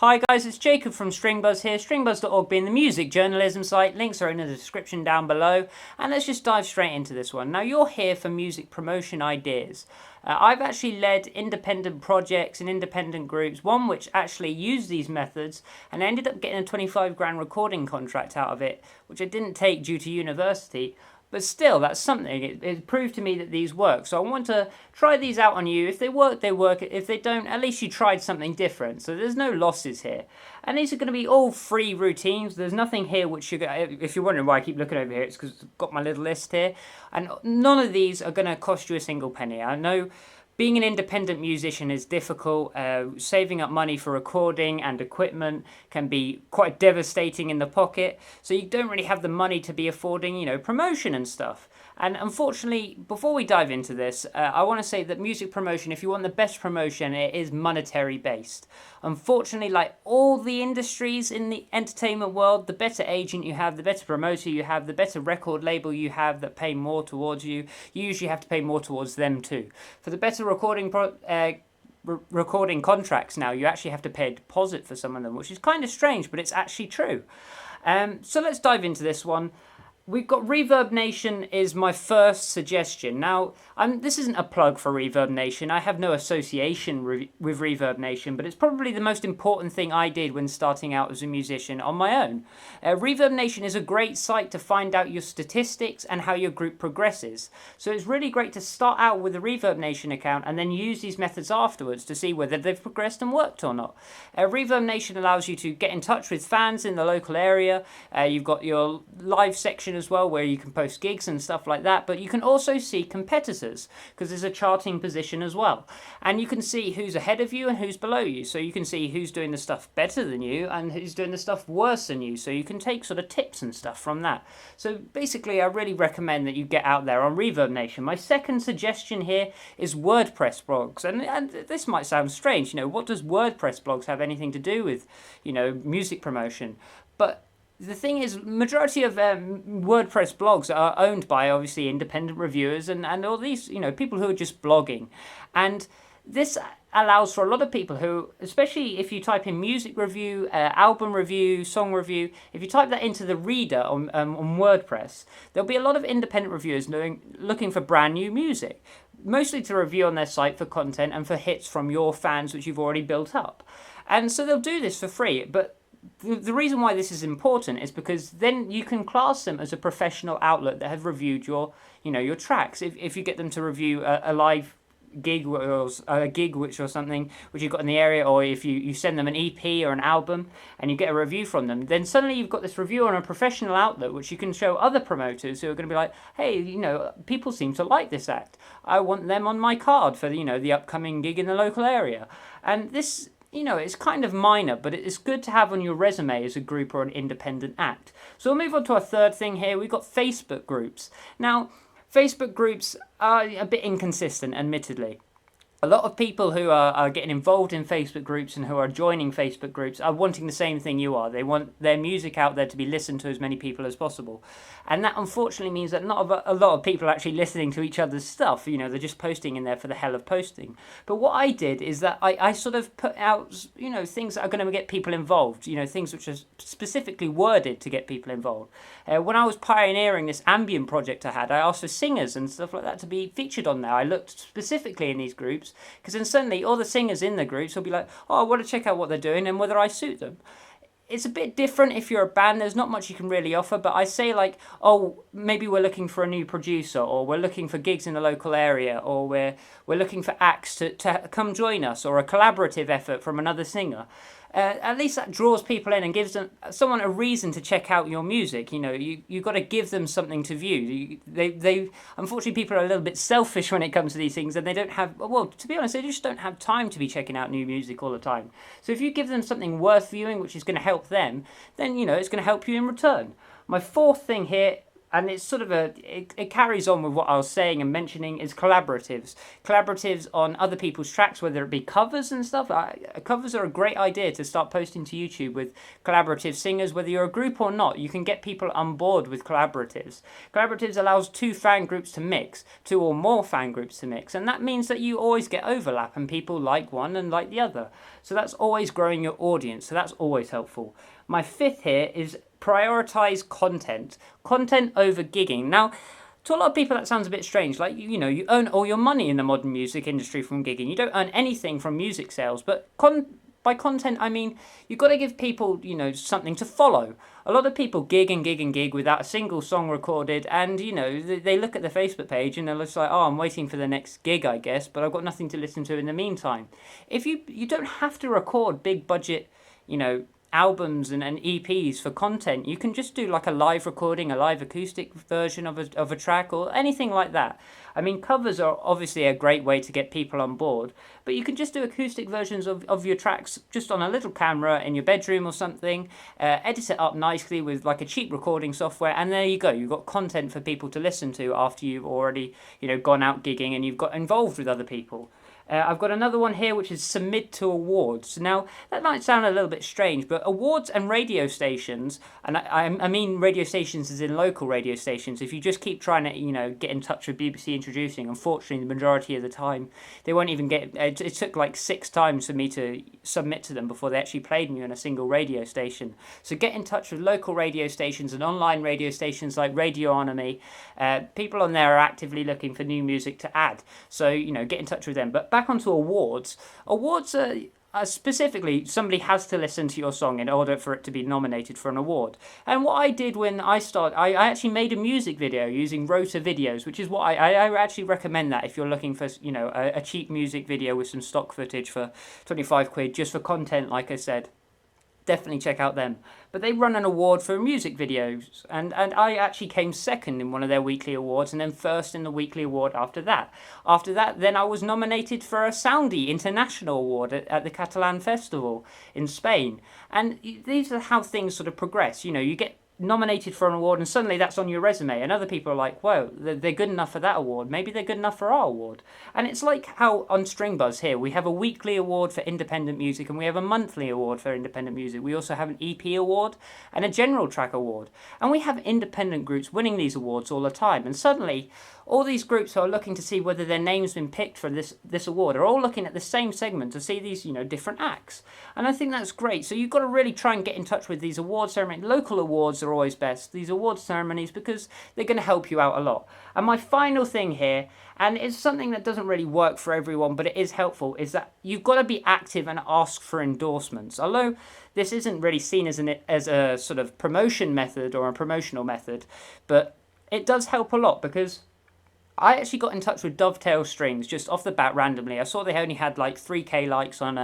Hi guys, it's Jacob from Stringbuzz here, stringbuzz.org being the music journalism site. Links are in the description down below. And let's just dive straight into this one. Now you're here for music promotion ideas. I've actually led independent projects and independent groups, one which actually used these methods and ended up getting a 25 grand recording contract out of it, which I didn't take due to university. But still, that's something. It proved to me that these work. So I want to try these out on you. If they work, they work. If they don't, at least you tried something different. So there's no losses here. And these are going to be all free routines. There's nothing here which you're going to, if you're wondering why I keep looking over here, it's because I've got my little list here. And none of these are going to cost you a single penny. I know being an independent musician is difficult. Saving up money for recording and equipment can be quite devastating in the pocket. So you don't really have the money to be affording, promotion and stuff. And unfortunately, before we dive into this, I want to say that music promotion, if you want the best promotion, it is monetary based. Unfortunately, like all the industries in the entertainment world, the better agent you have, the better promoter you have, the better record label you have that pay more towards you, you usually have to pay more towards them too. For the better recording contracts now, you actually have to pay a deposit for some of them, which is kind of strange, but it's actually true. So let's dive into this one. We've got Reverbnation is my first suggestion. Now, this isn't a plug for Reverbnation. I have no association with Reverbnation, but it's probably the most important thing I did when starting out as a musician on my own. Reverbnation is a great site to find out your statistics and how your group progresses. So it's really great to start out with a Reverbnation account and then use these methods afterwards to see whether they've progressed and worked or not. Reverbnation allows you to get in touch with fans in the local area. You've got your live section as well, where you can post gigs and stuff like that, but you can also see competitors because there's a charting position as well, and you can see who's ahead of you and who's below you, so you can see who's doing the stuff better than you and who's doing the stuff worse than you, so you can take sort of tips and stuff from that. So basically, I really recommend that you get out there on Reverbnation. My second suggestion here is WordPress blogs, and this might sound strange, what does WordPress blogs have anything to do with music promotion? But the thing is, majority of WordPress blogs are owned by obviously independent reviewers and all these people who are just blogging, and this allows for a lot of people who, especially if you type in music review, album review, song review, if you type that into the reader on WordPress, there'll be a lot of independent reviewers looking for brand new music, mostly to review on their site for content and for hits from your fans which you've already built up, and so they'll do this for free. But the reason why this is important is because then you can class them as a professional outlet that have reviewed your tracks. If you get them to review a live gig or a gig which you've got in the area, or if you send them an EP or an album and you get a review from them, then suddenly you've got this review on a professional outlet which you can show other promoters who are going to be like, hey, people seem to like this act. I want them on my card for the upcoming gig in the local area. And this, it's kind of minor, but it's good to have on your resume as a group or an independent act. So we'll move on to our third thing here. We've got Facebook groups. Now, Facebook groups are a bit inconsistent, admittedly. A lot of people who are getting involved in Facebook groups and who are joining Facebook groups are wanting the same thing you are. They want their music out there to be listened to as many people as possible. And that unfortunately means that not a lot of people are actually listening to each other's stuff. They're just posting in there for the hell of posting. But what I did is that I sort of put out, things that are going to get people involved, things which are specifically worded to get people involved. When I was pioneering this ambient project I had, I asked for singers and stuff like that to be featured on there. I looked specifically in these groups, because then suddenly all the singers in the groups will be like, oh, I want to check out what they're doing and whether I suit them. It's a bit different if you're a band. There's not much you can really offer, but I say like, oh, maybe we're looking for a new producer, or we're looking for gigs in the local area, or we're looking for acts to come join us, or a collaborative effort from another singer. At least that draws people in and gives someone a reason to check out your music. You've got to give them something to view. They unfortunately, people are a little bit selfish when it comes to these things, and they don't have, well, to be honest, they just don't have time to be checking out new music all the time. So if you give them something worth viewing, which is going to help them, then it's going to help you in return. My fourth thing here, and it's sort of it carries on with what I was saying and mentioning, is collaboratives on other people's tracks, whether it be covers and stuff. Covers are a great idea to start posting to YouTube with collaborative singers. Whether you're a group or not, you can get people on board with collaboratives allows two fan groups to mix, two or more fan groups to mix, and that means that you always get overlap and people like one and like the other, so that's always growing your audience, so that's always helpful. My fifth here is prioritize content over gigging. Now, to a lot of people that sounds a bit strange, like, you earn all your money in the modern music industry from gigging. You don't earn anything from music sales, but by content I mean you've got to give people something to follow. A lot of people gig and gig and gig without a single song recorded, and they look at the Facebook page and they're just like, oh, I'm waiting for the next gig, I guess, but I've got nothing to listen to in the meantime. If you don't have to record big budget albums and EPs for content. You can just do like a live recording, a live acoustic version of a track, or anything like that. I mean, covers are obviously a great way to get people on board, but you can just do acoustic versions of your tracks just on a little camera in your bedroom or something, edit it up nicely with like a cheap recording software, and there you go. You've got content for people to listen to after you've already gone out gigging and you've got involved with other people. I've got another one here, which is submit to awards. Now, that might sound a little bit strange, but awards and radio stations, and I mean radio stations as in local radio stations, if you just keep trying to, get in touch with BBC Introducing, unfortunately, the majority of the time, they won't even get, it took like 6 times for me to submit to them before they actually played me on a single radio station. So get in touch with local radio stations and online radio stations like Radionomy. People on there are actively looking for new music to add. So, get in touch with them. But back onto awards. Awards are specifically, somebody has to listen to your song in order for it to be nominated for an award. And what I did when I started, I actually made a music video using Rota Videos, which is what I actually recommend that if you're looking for, a cheap music video with some stock footage for 25 quid, just for content, like I said. Definitely check out them. But they run an award for music videos, and I actually came second in one of their weekly awards, and then first in the weekly award after that. After that, then I was nominated for a Soundy International Award at the Catalan Festival in Spain. And these are how things sort of progress. You get nominated for an award and suddenly that's on your resume, and other people are like, whoa, they're good enough for that award, maybe they're good enough for our award. And it's like how on Stringbuzz here we have a weekly award for independent music and we have a monthly award for independent music. We also have an EP award and a general track award, and we have independent groups winning these awards all the time. And suddenly all these groups who are looking to see whether their name's been picked for this award are all looking at the same segment to see these different acts, and I think that's great. So you've got to really try and get in touch with these award ceremonies. Local awards are always best, these award ceremonies, because they're going to help you out a lot. And my final thing here, and it's something that doesn't really work for everyone, but it is helpful, is that you've got to be active and ask for endorsements. Although this isn't really seen as a sort of promotion method or a promotional method, but it does help a lot, because I actually got in touch with Dovetail Strings just off the bat randomly. I saw they only had like 3k likes on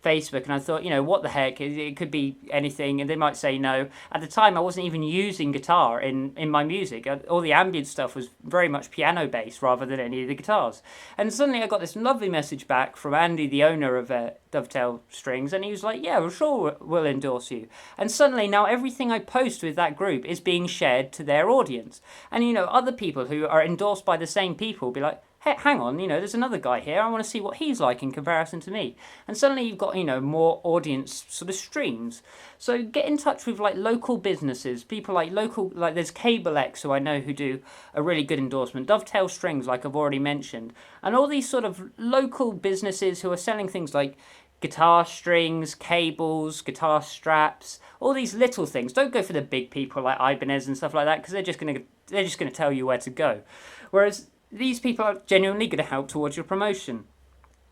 Facebook, and I thought, what the heck, it could be anything, and they might say no. At the time, I wasn't even using guitar in my music. All the ambient stuff was very much piano based rather than any of the guitars. And suddenly I got this lovely message back from Andy, the owner of Dovetail Strings, and he was like, yeah, well, sure, we'll endorse you. And suddenly now everything I post with that group is being shared to their audience. And other people who are endorsed by the same people will be like, hey, hang on, there's another guy here, I want to see what he's like in comparison to me. And suddenly you've got, more audience sort of streams. So get in touch with like local businesses, people like there's Cable X, who I know who do a really good endorsement, Dovetail Strings, like I've already mentioned, and all these sort of local businesses who are selling things like guitar strings, cables, guitar straps, all these little things. Don't go for the big people like Ibanez and stuff like that, because they're just gonna tell you where to go. Whereas these people are genuinely going to help towards your promotion.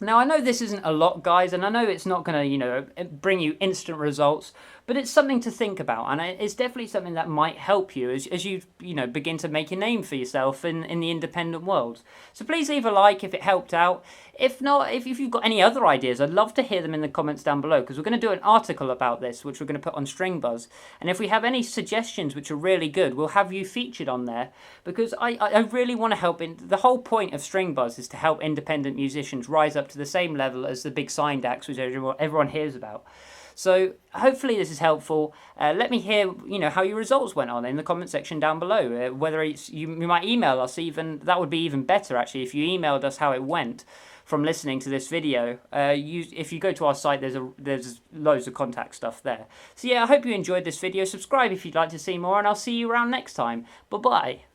Now, I know this isn't a lot, guys, and I know it's not going to, bring you instant results, but it's something to think about, and it's definitely something that might help you as you, begin to make a name for yourself in the independent world. So please leave a like if it helped out. If not, if you've got any other ideas, I'd love to hear them in the comments down below, because we're going to do an article about this, which we're going to put on Stringbuzz. And if we have any suggestions which are really good, we'll have you featured on there, because I really want to help. The whole point of Stringbuzz is to help independent musicians rise up to the same level as the big signed acts which everyone hears about. So hopefully this is helpful. Let me hear, how your results went on in the comment section down below. Whether you might email us even, that would be even better actually, if you emailed us how it went from listening to this video. If you go to our site, there's loads of contact stuff there. So yeah, I hope you enjoyed this video. Subscribe if you'd like to see more, and I'll see you around next time. Bye bye.